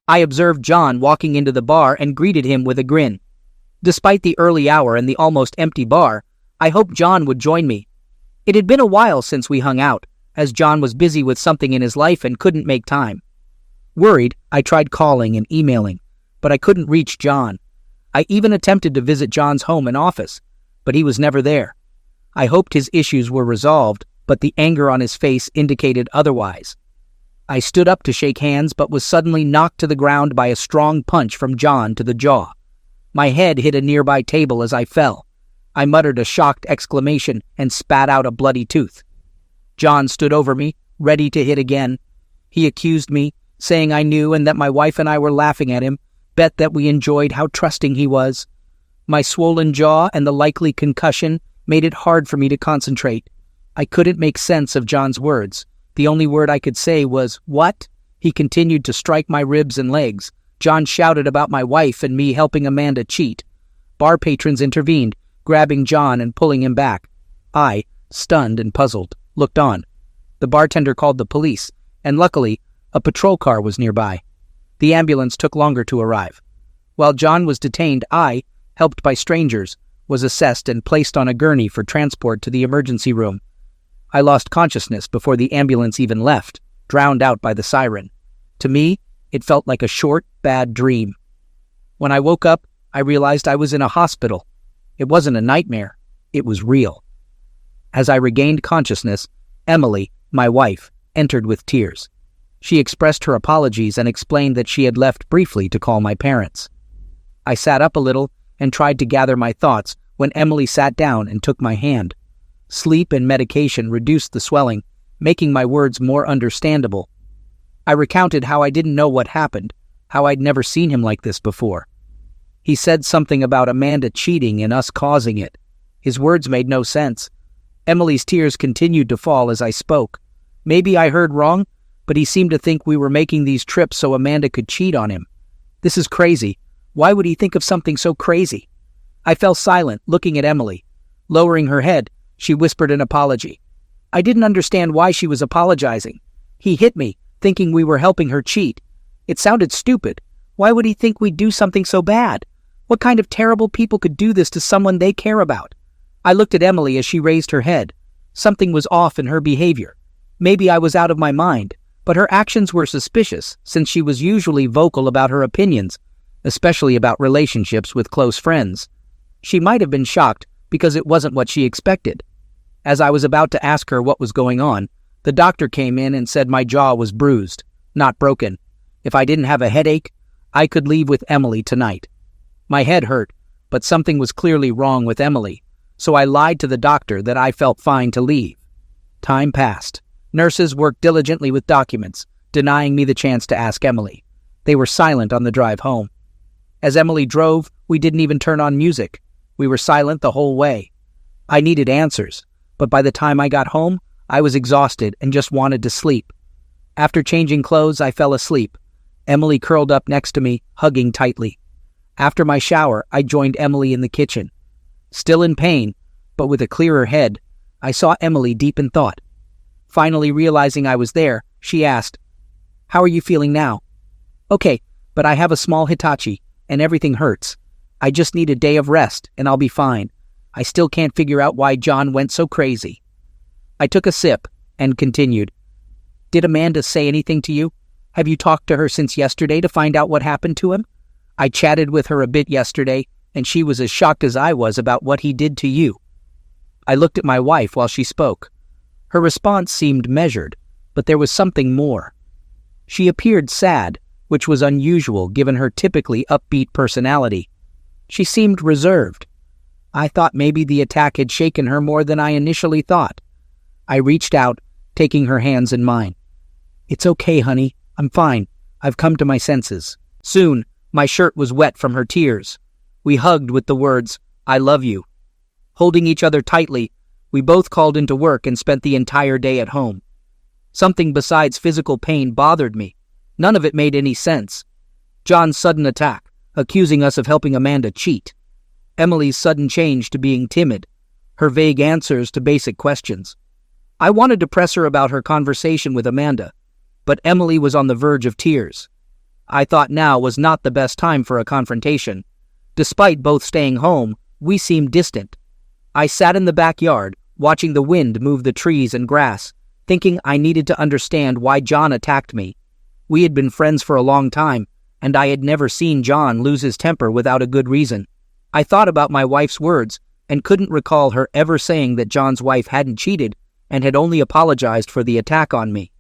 I observed John walking into the bar and greeted him with a grin. Despite the early hour and the almost empty bar, I hoped John would join me. It had been a while since we hung out, as John was busy with something in his life and couldn't make time. Worried, I tried calling and emailing, but I couldn't reach John. I even attempted to visit John's home and office, but he was never there. I hoped his issues were resolved, but the anger on his face indicated otherwise. I stood up to shake hands but was suddenly knocked to the ground by a strong punch from John to the jaw. My head hit a nearby table as I fell. I muttered a shocked exclamation and spat out a bloody tooth. John stood over me, ready to hit again. He accused me, saying I knew and that my wife and I were laughing at him, bet that we enjoyed how trusting he was. My swollen jaw and the likely concussion made it hard for me to concentrate. I couldn't make sense of John's words. The only word I could say was, "What?" He continued to strike my ribs and legs. John shouted about my wife and me helping Amanda cheat. Bar patrons intervened, grabbing John and pulling him back. I, stunned and puzzled, looked on. The bartender called the police, and luckily, a patrol car was nearby. The ambulance took longer to arrive. While John was detained, I, helped by strangers, was assessed and placed on a gurney for transport to the emergency room. I lost consciousness before the ambulance even left, drowned out by the siren. To me, it felt like a short, bad dream. When I woke up, I realized I was in a hospital. It wasn't a nightmare. It was real. As I regained consciousness, Emily, my wife, entered with tears. She expressed her apologies and explained that she had left briefly to call my parents. I sat up a little and tried to gather my thoughts when Emily sat down and took my hand. Sleep and medication reduced the swelling, making my words more understandable. I recounted how I didn't know what happened, how I'd never seen him like this before. He said something about Amanda cheating and us causing it. His words made no sense. Emily's tears continued to fall as I spoke. Maybe I heard wrong, but he seemed to think we were making these trips so Amanda could cheat on him. This is crazy. Why would he think of something so crazy? I fell silent, looking at Emily. Lowering her head, she whispered an apology. I didn't understand why she was apologizing. He hit me, thinking we were helping her cheat. It sounded stupid. Why would he think we'd do something so bad? What kind of terrible people could do this to someone they care about? I looked at Emily as she raised her head. Something was off in her behavior. Maybe I was out of my mind, but her actions were suspicious since she was usually vocal about her opinions, especially about relationships with close friends. She might have been shocked because it wasn't what she expected. As I was about to ask her what was going on, the doctor came in and said my jaw was bruised, not broken. If I didn't have a headache, I could leave with Emily tonight. My head hurt, but something was clearly wrong with Emily, so I lied to the doctor that I felt fine to leave. Time passed. Nurses worked diligently with documents, denying me the chance to ask Emily. They were silent on the drive home. As Emily drove, we didn't even turn on music. We were silent the whole way. I needed answers, but by the time I got home, I was exhausted and just wanted to sleep. After changing clothes, I fell asleep. Emily curled up next to me, hugging tightly. After my shower, I joined Emily in the kitchen. Still in pain, but with a clearer head, I saw Emily deep in thought. Finally realizing I was there, she asked, "How are you feeling now?" "Okay, but I have a small Hitachi, and everything hurts. I just need a day of rest, and I'll be fine. I still can't figure out why John went so crazy." I took a sip and continued. "Did Amanda say anything to you? Have you talked to her since yesterday to find out what happened to him? I chatted with her a bit yesterday, and she was as shocked as I was about what he did to you." I looked at my wife while she spoke. Her response seemed measured, but there was something more. She appeared sad, which was unusual given her typically upbeat personality. She seemed reserved. I thought maybe the attack had shaken her more than I initially thought. I reached out, taking her hands in mine. "It's okay, honey. I'm fine. I've come to my senses." Soon, my shirt was wet from her tears. We hugged with the words, "I love you." Holding each other tightly, we both called into work and spent the entire day at home. Something besides physical pain bothered me. None of it made any sense. John's sudden attack, accusing us of helping Amanda cheat. Emily's sudden change to being timid. Her vague answers to basic questions. I wanted to press her about her conversation with Amanda, but Emily was on the verge of tears. I thought now was not the best time for a confrontation. Despite both staying home, we seemed distant. I sat in the backyard, watching the wind move the trees and grass, thinking I needed to understand why John attacked me. We had been friends for a long time, and I had never seen John lose his temper without a good reason. I thought about my wife's words and couldn't recall her ever saying that John's wife hadn't cheated and had only apologized for the attack on me.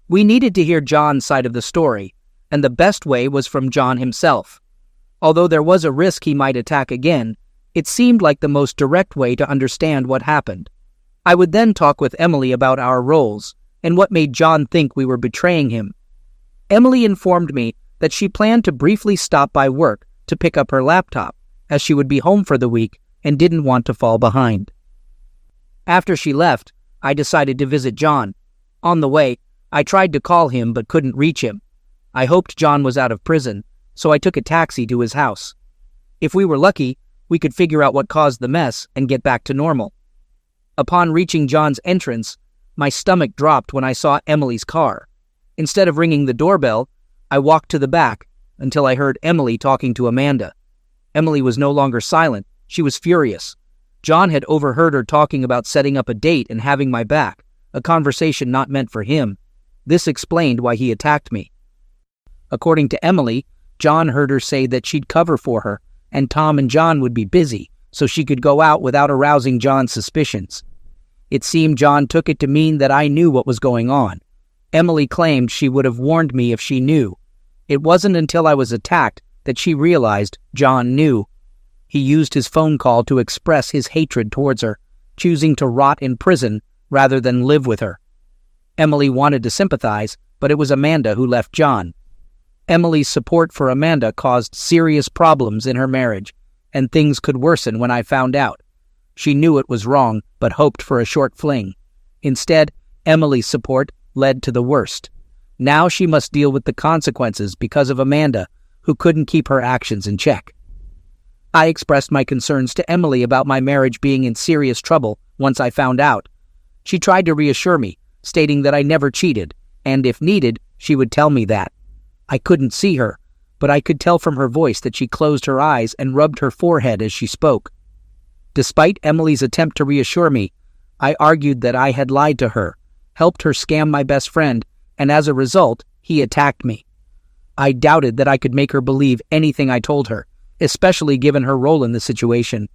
We needed to hear John's side of the story, and the best way was from John himself. Although there was a risk he might attack again, it seemed like the most direct way to understand what happened. I would then talk with Emily about our roles and what made John think we were betraying him. Emily informed me that she planned to briefly stop by work to pick up her laptop, as she would be home for the week and didn't want to fall behind. After she left, I decided to visit John. On the way, I tried to call him but couldn't reach him. I hoped John was out of prison, so I took a taxi to his house. If we were lucky, we could figure out what caused the mess and get back to normal. Upon reaching John's entrance, my stomach dropped when I saw Emily's car. Instead of ringing the doorbell, I walked to the back until I heard Emily talking to Amanda. Emily was no longer silent. She was furious. John had overheard her talking about setting up a date and having my back, a conversation not meant for him. This explained why he attacked me. According to Emily, John heard her say that she'd cover for her, and Tom and John would be busy, so she could go out without arousing John's suspicions. It seemed John took it to mean that I knew what was going on. Emily claimed she would have warned me if she knew. It wasn't until I was attacked that she realized John knew. He used his phone call to express his hatred towards her, choosing to rot in prison rather than live with her. Emily wanted to sympathize, but it was Amanda who left John. Emily's support for Amanda caused serious problems in her marriage, and things could worsen when I found out. She knew it was wrong, but hoped for a short fling. Instead, Emily's support led to the worst. Now she must deal with the consequences because of Amanda, who couldn't keep her actions in check. I expressed my concerns to Emily about my marriage being in serious trouble once I found out. She tried to reassure me, stating that I never cheated, and if needed, she would tell me that. I couldn't see her, but I could tell from her voice that she closed her eyes and rubbed her forehead as she spoke. Despite Emily's attempt to reassure me, I argued that I had lied to her, helped her scam my best friend, and as a result, he attacked me. I doubted that I could make her believe anything I told her, especially given her role in the situation.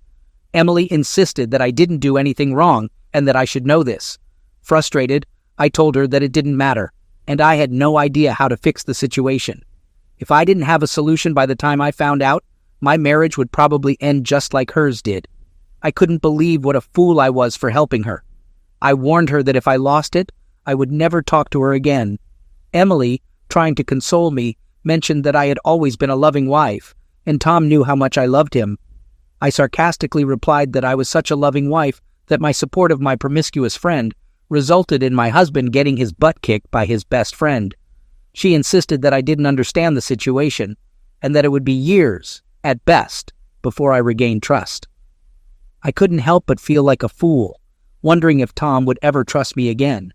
Emily insisted that I didn't do anything wrong and that I should know this. Frustrated, I told her that it didn't matter, and I had no idea how to fix the situation. If I didn't have a solution by the time I found out, my marriage would probably end just like hers did. I couldn't believe what a fool I was for helping her. I warned her that if I lost it, I would never talk to her again. Emily, trying to console me, mentioned that I had always been a loving wife, and Tom knew how much I loved him. I sarcastically replied that I was such a loving wife that my support of my promiscuous friend resulted in my husband getting his butt kicked by his best friend. She insisted that I didn't understand the situation, and that it would be years, at best, before I regained trust. I couldn't help but feel like a fool, wondering if Tom would ever trust me again.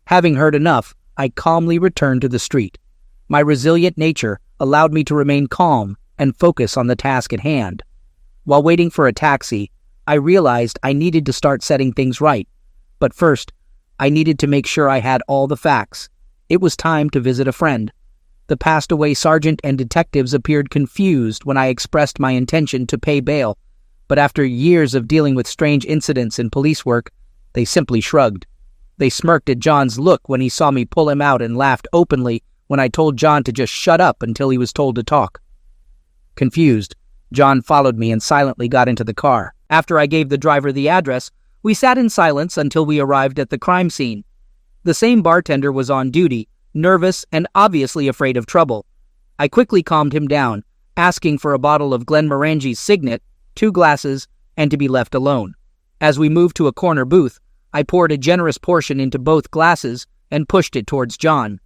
Having heard enough, I calmly returned to the street. My resilient nature allowed me to remain calm and focus on the task at hand. While waiting for a taxi, I realized I needed to start setting things right. But first, I needed to make sure I had all the facts. It was time to visit a friend. The passed-away sergeant and detectives appeared confused when I expressed my intention to pay bail, but after years of dealing with strange incidents in police work, they simply shrugged. They smirked at John's look when he saw me pull him out and laughed openly when I told John to just shut up until he was told to talk. Confused, John followed me and silently got into the car. After I gave the driver the address, we sat in silence until we arrived at the crime scene. The same bartender was on duty, nervous and obviously afraid of trouble. I quickly calmed him down, asking for a bottle of Glenmorangie's Signet, 2 glasses, and to be left alone. As we moved to a corner booth, I poured a generous portion into both glasses and pushed it towards John.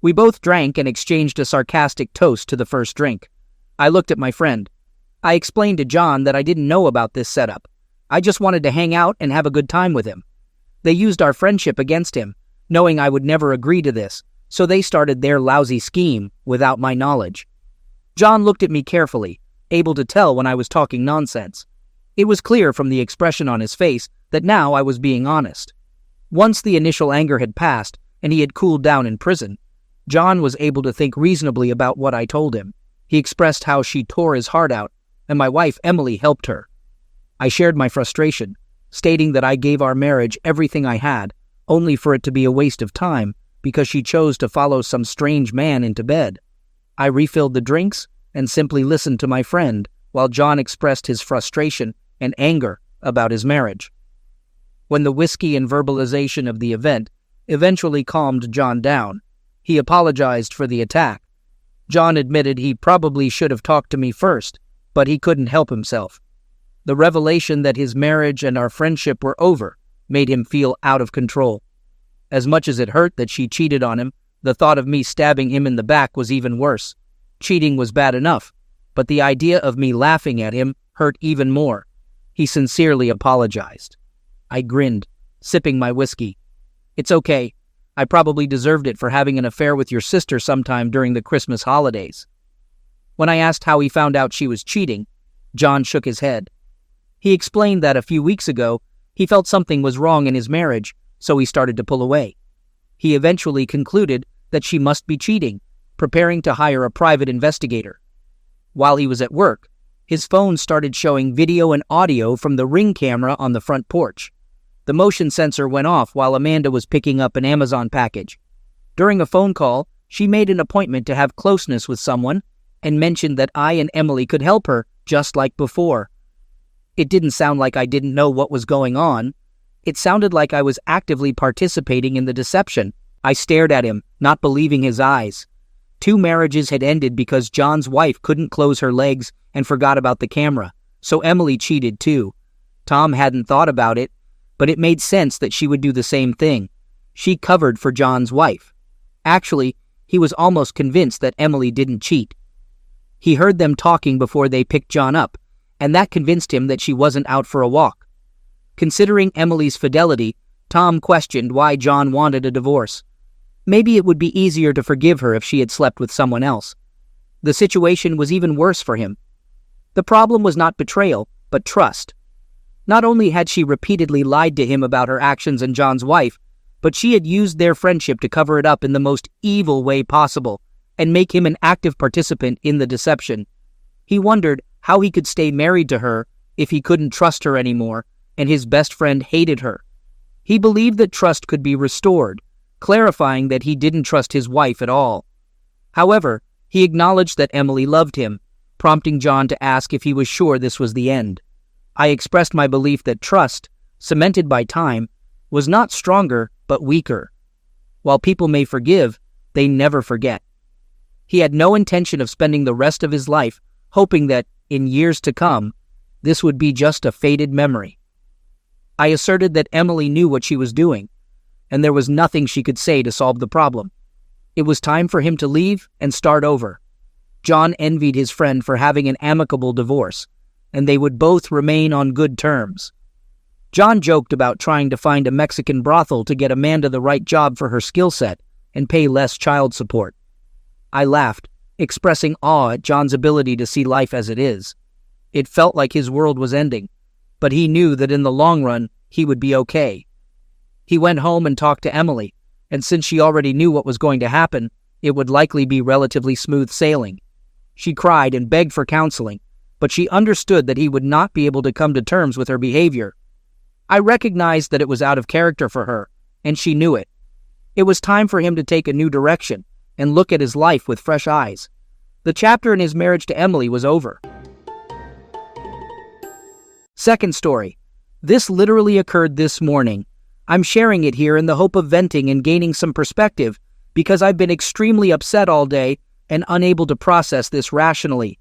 We both drank and exchanged a sarcastic toast to the first drink. I looked at my friend. I explained to John that I didn't know about this setup. I just wanted to hang out and have a good time with him. They used our friendship against him, knowing I would never agree to this, so they started their lousy scheme without my knowledge. John looked at me carefully, able to tell when I was talking nonsense. It was clear from the expression on his face that now I was being honest. Once the initial anger had passed and he had cooled down in prison, John was able to think reasonably about what I told him. He expressed how she tore his heart out, and my wife Emily helped her. I shared my frustration, stating that I gave our marriage everything I had, only for it to be a waste of time because she chose to follow some strange man into bed. I refilled the drinks and simply listened to my friend while John expressed his frustration and anger about his marriage. When the whiskey and verbalization of the event eventually calmed John down, he apologized for the attack. John admitted he probably should have talked to me first, but he couldn't help himself. The revelation that his marriage and our friendship were over made him feel out of control. As much as it hurt that she cheated on him, the thought of me stabbing him in the back was even worse. Cheating was bad enough, but the idea of me laughing at him hurt even more. He sincerely apologized. I grinned, sipping my whiskey. "It's okay. I probably deserved it for having an affair with your sister sometime during the Christmas holidays." When I asked how he found out she was cheating, John shook his head. He explained that a few weeks ago, he felt something was wrong in his marriage, so he started to pull away. He eventually concluded that she must be cheating, preparing to hire a private investigator. While he was at work, his phone started showing video and audio from the Ring camera on the front porch. The motion sensor went off while Amanda was picking up an Amazon package. During a phone call, she made an appointment to have closeness with someone and mentioned that I and Emily could help her, just like before. It didn't sound like I didn't know what was going on. It sounded like I was actively participating in the deception. I stared at him, not believing his eyes. 2 marriages had ended because John's wife couldn't close her legs and forgot about the camera, so Emily cheated too. Tom hadn't thought about it, but it made sense that she would do the same thing. She covered for John's wife. Actually, he was almost convinced that Emily didn't cheat. He heard them talking before they picked John up, and that convinced him that she wasn't out for a walk. Considering Emily's fidelity, Tom questioned why John wanted a divorce. Maybe it would be easier to forgive her if she had slept with someone else. The situation was even worse for him. The problem was not betrayal, but trust. Not only had she repeatedly lied to him about her actions and John's wife, but she had used their friendship to cover it up in the most evil way possible and make him an active participant in the deception. He wondered how he could stay married to her if he couldn't trust her anymore, and his best friend hated her. He believed that trust could be restored, clarifying that he didn't trust his wife at all. However, he acknowledged that Emily loved him, prompting John to ask if he was sure this was the end. I expressed my belief that trust, cemented by time, was not stronger but weaker. While people may forgive, they never forget. He had no intention of spending the rest of his life hoping that, in years to come, this would be just a faded memory. I asserted that Emily knew what she was doing, and there was nothing she could say to solve the problem. It was time for him to leave and start over. John envied his friend for having an amicable divorce, and they would both remain on good terms. John joked about trying to find a Mexican brothel to get Amanda the right job for her skill set and pay less child support. I laughed, expressing awe at John's ability to see life as it is. It felt like his world was ending, but he knew that in the long run, he would be okay. He went home and talked to Emily, and since she already knew what was going to happen, it would likely be relatively smooth sailing. She cried and begged for counseling, but she understood that he would not be able to come to terms with her behavior. I recognized that it was out of character for her, and she knew it. It was time for him to take a new direction and look at his life with fresh eyes. The chapter in his marriage to Emily was over. Second story. This literally occurred this morning. I'm sharing it here in the hope of venting and gaining some perspective because I've been extremely upset all day and unable to process this rationally.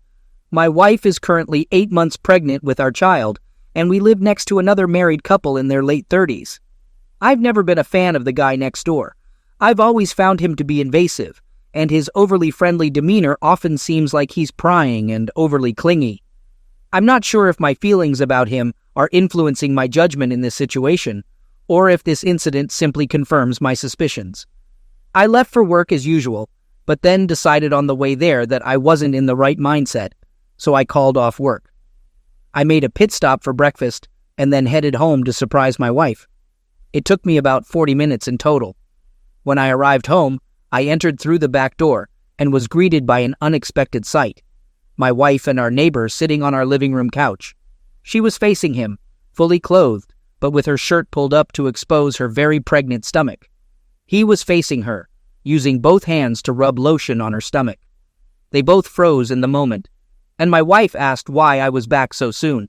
My wife is currently 8 months pregnant with our child, and we live next to another married couple in their late 30s. I've never been a fan of the guy next door. I've always found him to be invasive, and his overly friendly demeanor often seems like he's prying and overly clingy. I'm not sure if my feelings about him are influencing my judgment in this situation, or if this incident simply confirms my suspicions. I left for work as usual, but then decided on the way there that I wasn't in the right mindset, so I called off work. I made a pit stop for breakfast and then headed home to surprise my wife. It took me about 40 minutes in total. When I arrived home, I entered through the back door and was greeted by an unexpected sight. My wife and our neighbor sitting on our living room couch. She was facing him, fully clothed, but with her shirt pulled up to expose her very pregnant stomach. He was facing her, using both hands to rub lotion on her stomach. They both froze in the moment, and my wife asked why I was back so soon.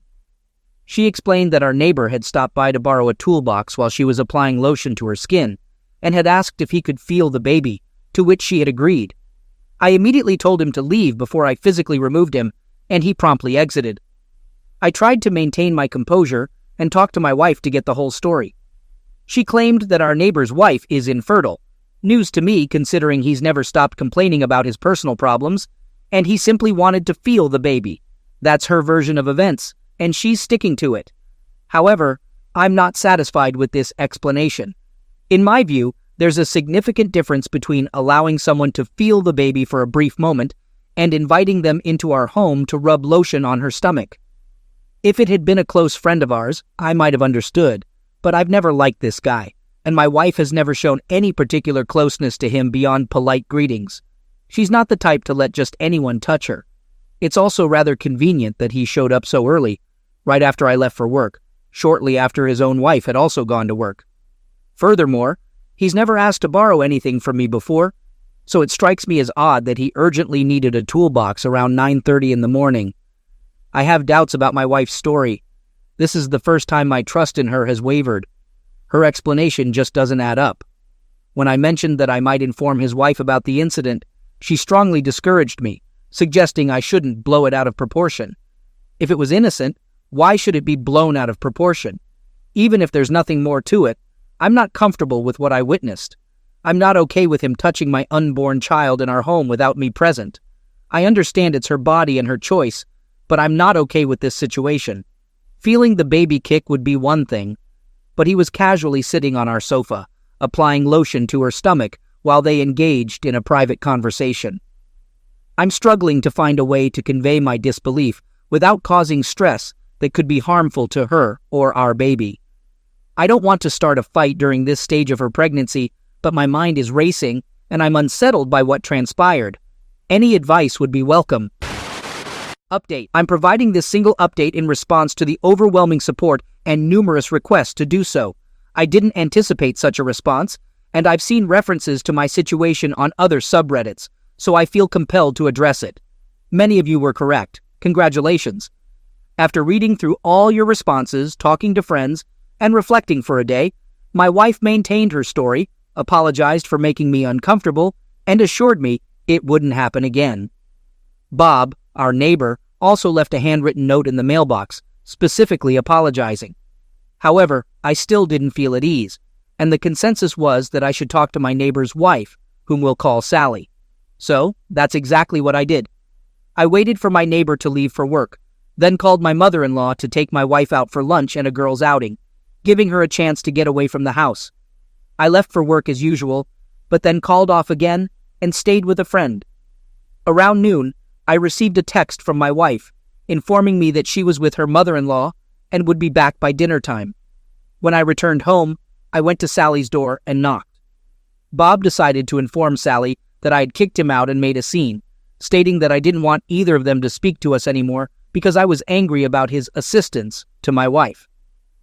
She explained that our neighbor had stopped by to borrow a toolbox while she was applying lotion to her skin, and had asked if he could feel the baby, to which she had agreed. I immediately told him to leave before I physically removed him, and he promptly exited. I tried to maintain my composure and talk to my wife to get the whole story. She claimed that our neighbor's wife is infertile, news to me considering he's never stopped complaining about his personal problems, and he simply wanted to feel the baby. That's her version of events, and she's sticking to it. However, I'm not satisfied with this explanation. In my view, there's a significant difference between allowing someone to feel the baby for a brief moment and inviting them into our home to rub lotion on her stomach. If it had been a close friend of ours, I might have understood, but I've never liked this guy, and my wife has never shown any particular closeness to him beyond polite greetings. She's not the type to let just anyone touch her. It's also rather convenient that he showed up so early, right after I left for work, shortly after his own wife had also gone to work. Furthermore, he's never asked to borrow anything from me before, so it strikes me as odd that he urgently needed a toolbox around 9:30 in the morning. I have doubts about my wife's story. This is the first time my trust in her has wavered. Her explanation just doesn't add up. When I mentioned that I might inform his wife about the incident, she strongly discouraged me, suggesting I shouldn't blow it out of proportion. If it was innocent, why should it be blown out of proportion? Even if there's nothing more to it, I'm not comfortable with what I witnessed. I'm not okay with him touching my unborn child in our home without me present. I understand it's her body and her choice, but I'm not okay with this situation. Feeling the baby kick would be one thing, but he was casually sitting on our sofa, applying lotion to her stomach while they engaged in a private conversation. I'm struggling to find a way to convey my disbelief without causing stress that could be harmful to her or our baby. I don't want to start a fight during this stage of her pregnancy, but my mind is racing and I'm unsettled by what transpired. Any advice would be welcome. Update. I'm providing this single update in response to the overwhelming support and numerous requests to do so. I didn't anticipate such a response, and I've seen references to my situation on other subreddits, so I feel compelled to address it. Many of you were correct. Congratulations. After reading through all your responses, talking to friends, and reflecting for a day, my wife maintained her story, apologized for making me uncomfortable, and assured me it wouldn't happen again. Bob, our neighbor, also left a handwritten note in the mailbox, specifically apologizing. However, I still didn't feel at ease, and the consensus was that I should talk to my neighbor's wife, whom we'll call Sally. So, that's exactly what I did. I waited for my neighbor to leave for work, then called my mother-in-law to take my wife out for lunch and a girls' outing, giving her a chance to get away from the house. I left for work as usual, but then called off again and stayed with a friend. Around noon, I received a text from my wife, informing me that she was with her mother-in-law and would be back by dinner time. When I returned home, I went to Sally's door and knocked. Bob decided to inform Sally that I had kicked him out and made a scene, stating that I didn't want either of them to speak to us anymore because I was angry about his assistance to my wife.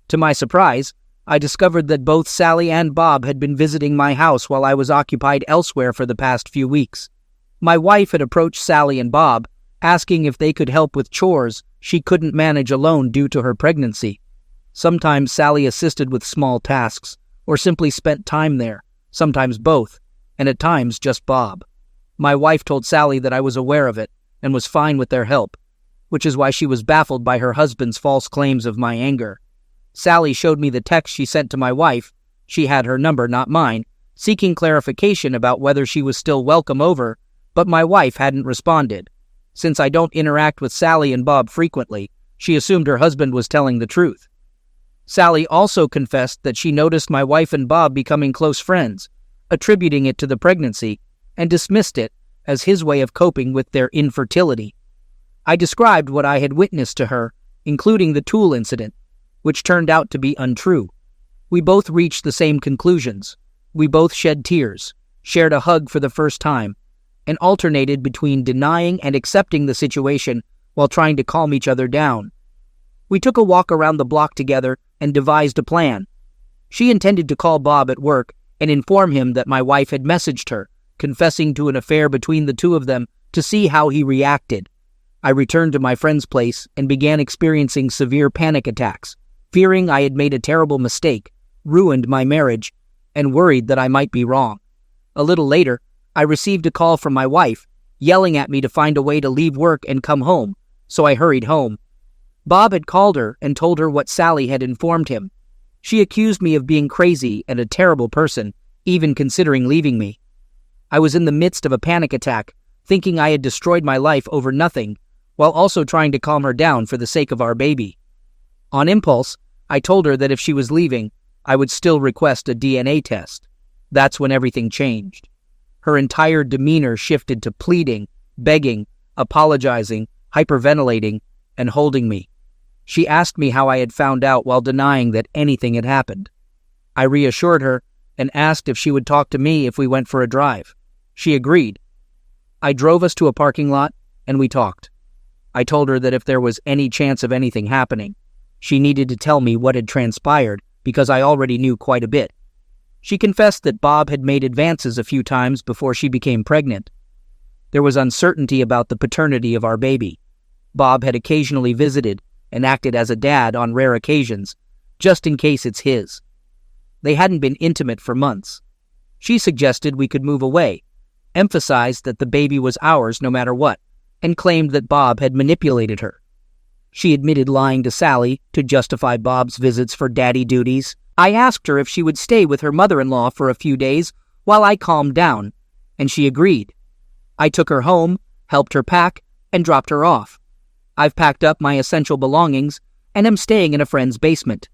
To my surprise, I discovered that both Sally and Bob had been visiting my house while I was occupied elsewhere for the past few weeks. My wife had approached Sally and Bob, asking if they could help with chores she couldn't manage alone due to her pregnancy. Sometimes Sally assisted with small tasks, or simply spent time there, sometimes both, and at times just Bob. My wife told Sally that I was aware of it, and was fine with their help, which is why she was baffled by her husband's false claims of my anger. Sally showed me the text she sent to my wife. She had her number, not mine, seeking clarification about whether she was still welcome over, but my wife hadn't responded. Since I don't interact with Sally and Bob frequently, she assumed her husband was telling the truth. Sally also confessed that she noticed my wife and Bob becoming close friends, attributing it to the pregnancy, and dismissed it as his way of coping with their infertility. I described what I had witnessed to her, including the tool incident, which turned out to be untrue. We both reached the same conclusions. We both shed tears, shared a hug for the first time, and alternated between denying and accepting the situation while trying to calm each other down. We took a walk around the block together and devised a plan. She intended to call Bob at work and inform him that my wife had messaged her, confessing to an affair between the two of them, to see how he reacted. I returned to my friend's place and began experiencing severe panic attacks, fearing I had made a terrible mistake, ruined my marriage, and worried that I might be wrong. A little later, I received a call from my wife, yelling at me to find a way to leave work and come home, so I hurried home. Bob had called her and told her what Sally had informed him. She accused me of being crazy and a terrible person, even considering leaving me. I was in the midst of a panic attack, thinking I had destroyed my life over nothing, while also trying to calm her down for the sake of our baby. On impulse, I told her that if she was leaving, I would still request a DNA test. That's when everything changed. Her entire demeanor shifted to pleading, begging, apologizing, hyperventilating, and holding me. She asked me how I had found out while denying that anything had happened. I reassured her and asked if she would talk to me if we went for a drive. She agreed. I drove us to a parking lot, and we talked. I told her that if there was any chance of anything happening, she needed to tell me what had transpired because I already knew quite a bit. She confessed that Bob had made advances a few times before she became pregnant. There was uncertainty about the paternity of our baby. Bob had occasionally visited and acted as a dad on rare occasions, just in case it's his. They hadn't been intimate for months. She suggested we could move away, emphasized that the baby was ours no matter what, and claimed that Bob had manipulated her. She admitted lying to Sally to justify Bob's visits for daddy duties. I asked her if she would stay with her mother-in-law for a few days while I calmed down, and she agreed. I took her home, helped her pack, and dropped her off. I've packed up my essential belongings and am staying in a friend's basement.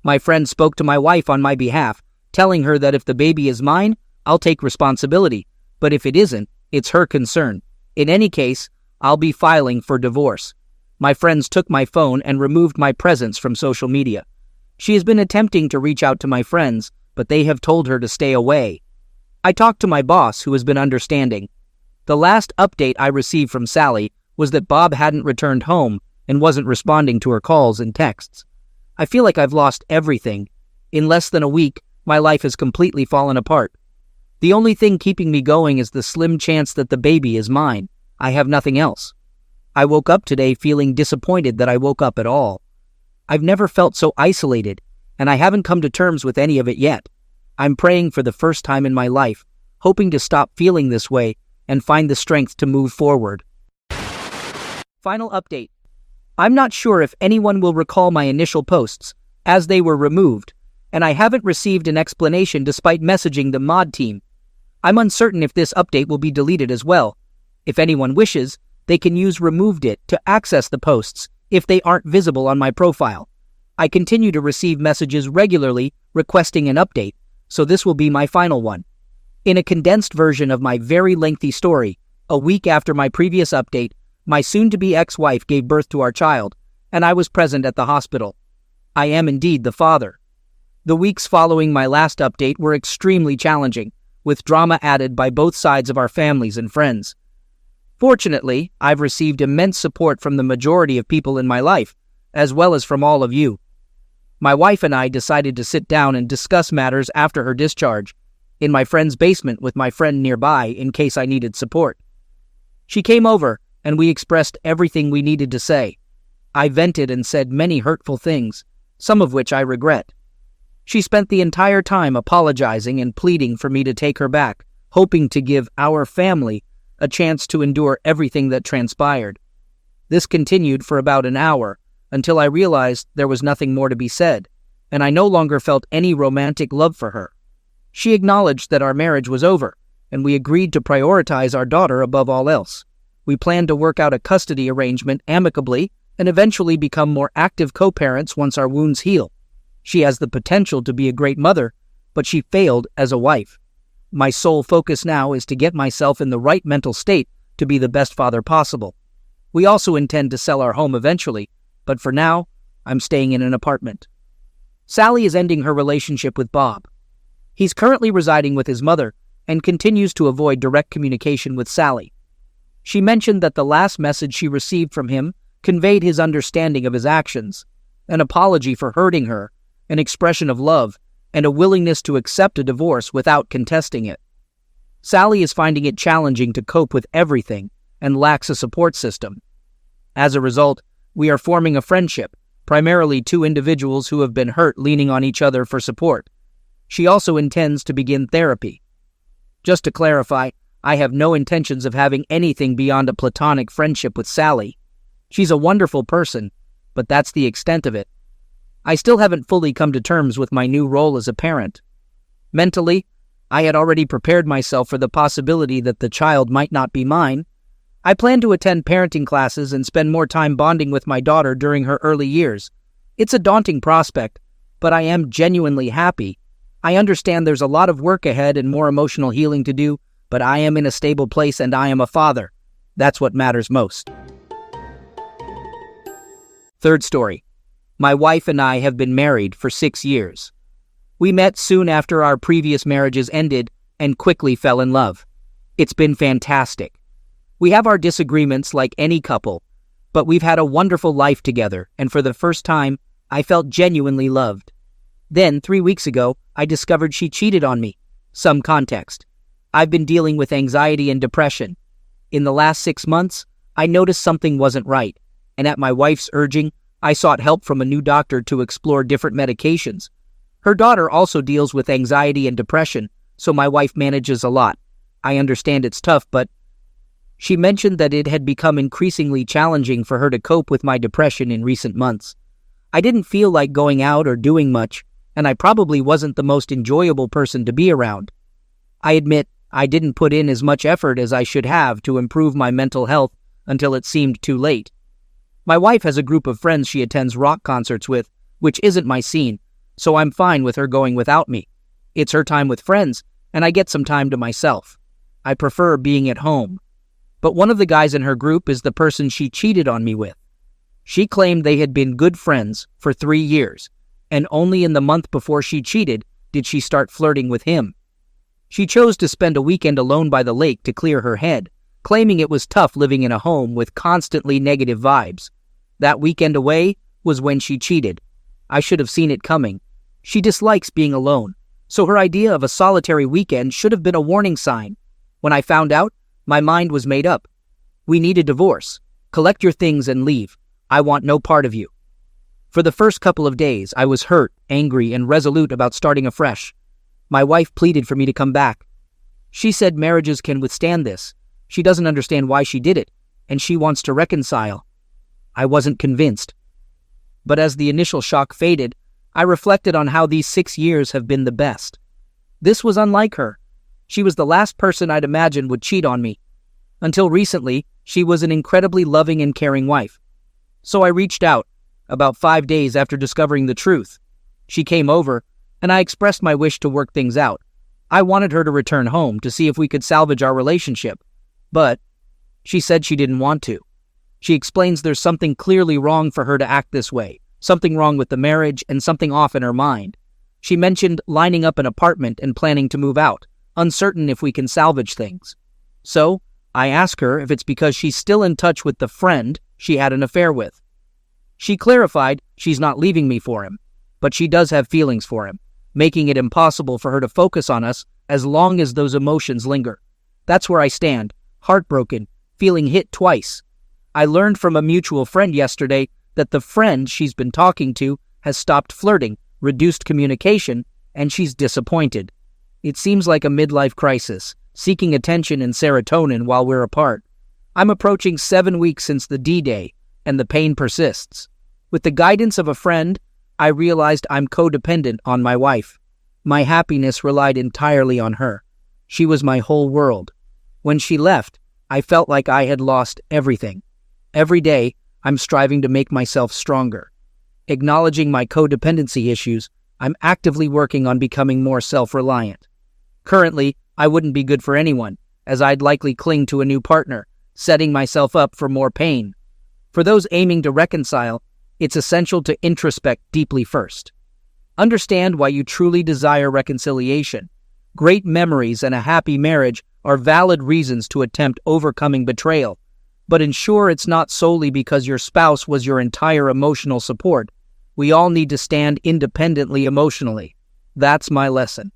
My friend spoke to my wife on my behalf, telling her that if the baby is mine, I'll take responsibility, but if it isn't, it's her concern. In any case, I'll be filing for divorce. My friends took my phone and removed my presence from social media. She has been attempting to reach out to my friends, but they have told her to stay away. I talked to my boss, who has been understanding. The last update I received from Sally was that Bob hadn't returned home and wasn't responding to her calls and texts. I feel like I've lost everything. In less than a week, my life has completely fallen apart. The only thing keeping me going is the slim chance that the baby is mine. I have nothing else. I woke up today feeling disappointed that I woke up at all. I've never felt so isolated, and I haven't come to terms with any of it yet. I'm praying for the first time in my life, hoping to stop feeling this way and find the strength to move forward. Final update. I'm not sure if anyone will recall my initial posts, as they were removed, and I haven't received an explanation despite messaging the mod team. I'm uncertain if this update will be deleted as well. If anyone wishes, they can use removed it to access the posts if they aren't visible on my profile. I continue to receive messages regularly requesting an update, so this will be my final one. In a condensed version of my very lengthy story, a week after my previous update, my soon-to-be ex-wife gave birth to our child, and I was present at the hospital. I am indeed the father. The weeks following my last update were extremely challenging, with drama added by both sides of our families and friends. Fortunately, I've received immense support from the majority of people in my life, as well as from all of you. My wife and I decided to sit down and discuss matters after her discharge, in my friend's basement with my friend nearby in case I needed support. She came over, and we expressed everything we needed to say. I vented and said many hurtful things, some of which I regret. She spent the entire time apologizing and pleading for me to take her back, hoping to give our family a chance to endure everything that transpired. This continued for about an hour, until I realized there was nothing more to be said, and I no longer felt any romantic love for her. She acknowledged that our marriage was over, and we agreed to prioritize our daughter above all else. We planned to work out a custody arrangement amicably and eventually become more active co-parents once our wounds heal. She has the potential to be a great mother, but she failed as a wife. My sole focus now is to get myself in the right mental state to be the best father possible. We also intend to sell our home eventually, but for now, I'm staying in an apartment. Sally is ending her relationship with Bob. He's currently residing with his mother and continues to avoid direct communication with Sally. She mentioned that the last message she received from him conveyed his understanding of his actions, an apology for hurting her, an expression of love, and a willingness to accept a divorce without contesting it. Sally is finding it challenging to cope with everything and lacks a support system. As a result, we are forming a friendship, primarily two individuals who have been hurt leaning on each other for support. She also intends to begin therapy. Just to clarify, I have no intentions of having anything beyond a platonic friendship with Sally. She's a wonderful person, but that's the extent of it. I still haven't fully come to terms with my new role as a parent. Mentally, I had already prepared myself for the possibility that the child might not be mine. I plan to attend parenting classes and spend more time bonding with my daughter during her early years. It's a daunting prospect, but I am genuinely happy. I understand there's a lot of work ahead and more emotional healing to do, but I am in a stable place and I am a father. That's what matters most. Third story. My wife and I have been married for 6 years. We met soon after our previous marriages ended and quickly fell in love. It's been fantastic. We have our disagreements like any couple, but we've had a wonderful life together, and for the first time, I felt genuinely loved. Then, 3 weeks ago, I discovered she cheated on me. Some context. I've been dealing with anxiety and depression. In the last 6 months, I noticed something wasn't right, and at my wife's urging, I sought help from a new doctor to explore different medications. Her daughter also deals with anxiety and depression, so my wife manages a lot. I understand it's tough, but she mentioned that it had become increasingly challenging for her to cope with my depression in recent months. I didn't feel like going out or doing much, and I probably wasn't the most enjoyable person to be around. I admit I didn't put in as much effort as I should have to improve my mental health until it seemed too late. My wife has a group of friends she attends rock concerts with, which isn't my scene, so I'm fine with her going without me. It's her time with friends, and I get some time to myself. I prefer being at home. But one of the guys in her group is the person she cheated on me with. She claimed they had been good friends for 3 years, and only in the month before she cheated did she start flirting with him. She chose to spend a weekend alone by the lake to clear her head, claiming it was tough living in a home with constantly negative vibes. That weekend away was when she cheated. I should have seen it coming. She dislikes being alone, so her idea of a solitary weekend should have been a warning sign. When I found out, my mind was made up. We need a divorce. Collect your things and leave. I want no part of you. For the first couple of days, I was hurt, angry, and resolute about starting afresh. My wife pleaded for me to come back. She said marriages can withstand this. She doesn't understand why she did it, and she wants to reconcile. I wasn't convinced. But as the initial shock faded, I reflected on how these 6 years have been the best. This was unlike her. She was the last person I'd imagined would cheat on me. Until recently, she was an incredibly loving and caring wife. So I reached out, about 5 days after discovering the truth. She came over, and I expressed my wish to work things out. I wanted her to return home to see if we could salvage our relationship. But she said she didn't want to. She explains there's something clearly wrong for her to act this way, something wrong with the marriage and something off in her mind. She mentioned lining up an apartment and planning to move out, uncertain if we can salvage things. So, I ask her if it's because she's still in touch with the friend she had an affair with. She clarified she's not leaving me for him, but she does have feelings for him, making it impossible for her to focus on us as long as those emotions linger. That's where I stand, heartbroken, feeling hit twice. I learned from a mutual friend yesterday that the friend she's been talking to has stopped flirting, reduced communication, and she's disappointed. It seems like a midlife crisis, seeking attention and serotonin while we're apart. I'm approaching 7 weeks since the D-Day, and the pain persists. With the guidance of a friend, I realized I'm codependent on my wife. My happiness relied entirely on her. She was my whole world. When she left, I felt like I had lost everything. Every day, I'm striving to make myself stronger. Acknowledging my codependency issues, I'm actively working on becoming more self-reliant. Currently, I wouldn't be good for anyone, as I'd likely cling to a new partner, setting myself up for more pain. For those aiming to reconcile, it's essential to introspect deeply first. Understand why you truly desire reconciliation. Great memories and a happy marriage are valid reasons to attempt overcoming betrayal, but ensure it's not solely because your spouse was your entire emotional support. We all need to stand independently emotionally. That's my lesson.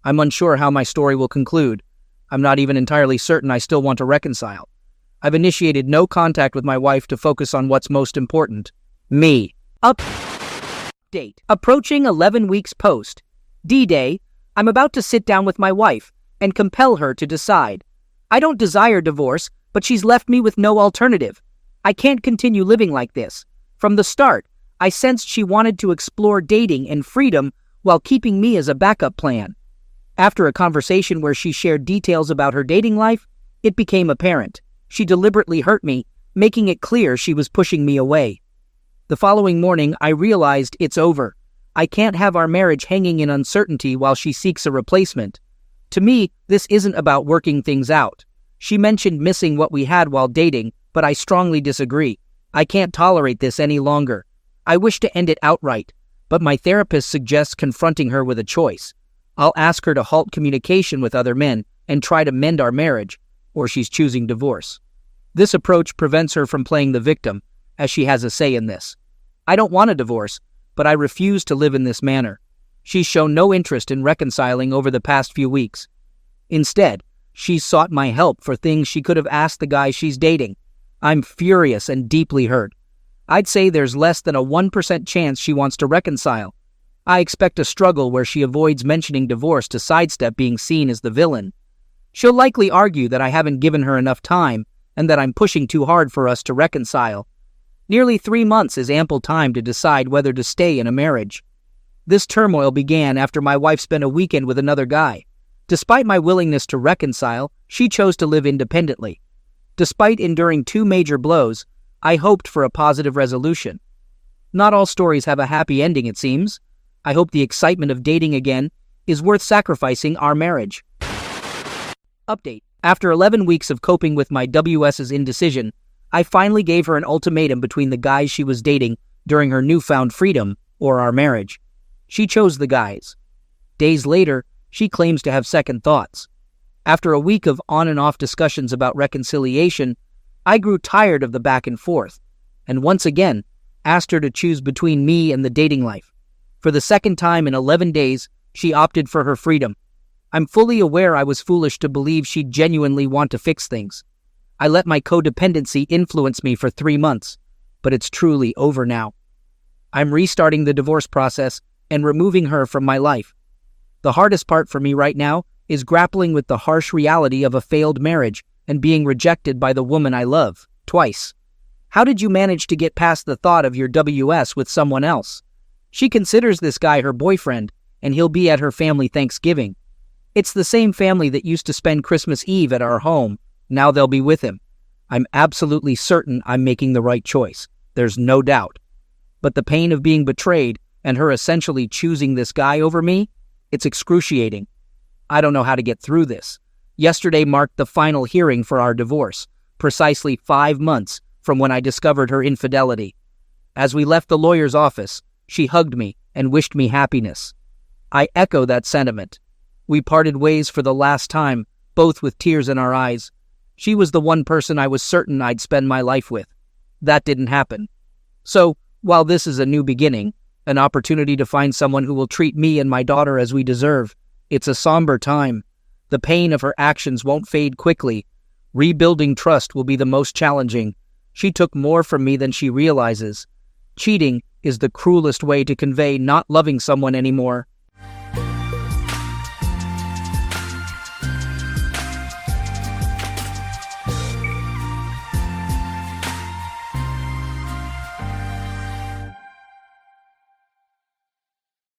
I'm unsure how my story will conclude. I'm not even entirely certain I still want to reconcile. I've initiated no contact with my wife to focus on what's most important. Me. Update. Approaching 11 weeks post. D-Day. I'm about to sit down with my wife and compel her to decide. I don't desire divorce, but she's left me with no alternative. I can't continue living like this. From the start, I sensed she wanted to explore dating and freedom while keeping me as a backup plan. After a conversation where she shared details about her dating life, it became apparent. She deliberately hurt me, making it clear she was pushing me away. The following morning, I realized it's over. I can't have our marriage hanging in uncertainty while she seeks a replacement. To me, this isn't about working things out. She mentioned missing what we had while dating, but I strongly disagree. I can't tolerate this any longer. I wish to end it outright, but my therapist suggests confronting her with a choice. I'll ask her to halt communication with other men and try to mend our marriage, or she's choosing divorce. This approach prevents her from playing the victim, as she has a say in this. I don't want a divorce, but I refuse to live in this manner. She's shown no interest in reconciling over the past few weeks. Instead, she's sought my help for things she could have asked the guy she's dating. I'm furious and deeply hurt. I'd say there's less than a 1% chance she wants to reconcile. I expect a struggle where she avoids mentioning divorce to sidestep being seen as the villain. She'll likely argue that I haven't given her enough time and that I'm pushing too hard for us to reconcile. Nearly 3 months is ample time to decide whether to stay in a marriage. This turmoil began after my wife spent a weekend with another guy. Despite my willingness to reconcile, she chose to live independently. Despite enduring 2 major blows, I hoped for a positive resolution. Not all stories have a happy ending, it seems. I hope the excitement of dating again is worth sacrificing our marriage. Update. After 11 weeks of coping with my WS's indecision, I finally gave her an ultimatum between the guys she was dating during her newfound freedom or our marriage. She chose the guys. Days later, she claims to have second thoughts. After a week of on and off discussions about reconciliation, I grew tired of the back and forth, and once again, asked her to choose between me and the dating life. For the second time in 11 days, she opted for her freedom. I'm fully aware I was foolish to believe she'd genuinely want to fix things. I let my codependency influence me for 3 months, but it's truly over now. I'm restarting the divorce process and removing her from my life. The hardest part for me right now is grappling with the harsh reality of a failed marriage and being rejected by the woman I love, twice. How did you manage to get past the thought of your WS with someone else? She considers this guy her boyfriend, and he'll be at her family Thanksgiving. It's the same family that used to spend Christmas Eve at our home. Now they'll be with him. I'm absolutely certain I'm making the right choice. There's no doubt. But the pain of being betrayed and her essentially choosing this guy over me, it's excruciating. I don't know how to get through this. Yesterday marked the final hearing for our divorce, precisely 5 months from when I discovered her infidelity. As we left the lawyer's office, she hugged me and wished me happiness. I echo that sentiment. We parted ways for the last time, both with tears in our eyes. She was the one person I was certain I'd spend my life with. That didn't happen. So, while this is a new beginning, an opportunity to find someone who will treat me and my daughter as we deserve, it's a somber time. The pain of her actions won't fade quickly. Rebuilding trust will be the most challenging. She took more from me than she realizes. Cheating is the cruelest way to convey not loving someone anymore.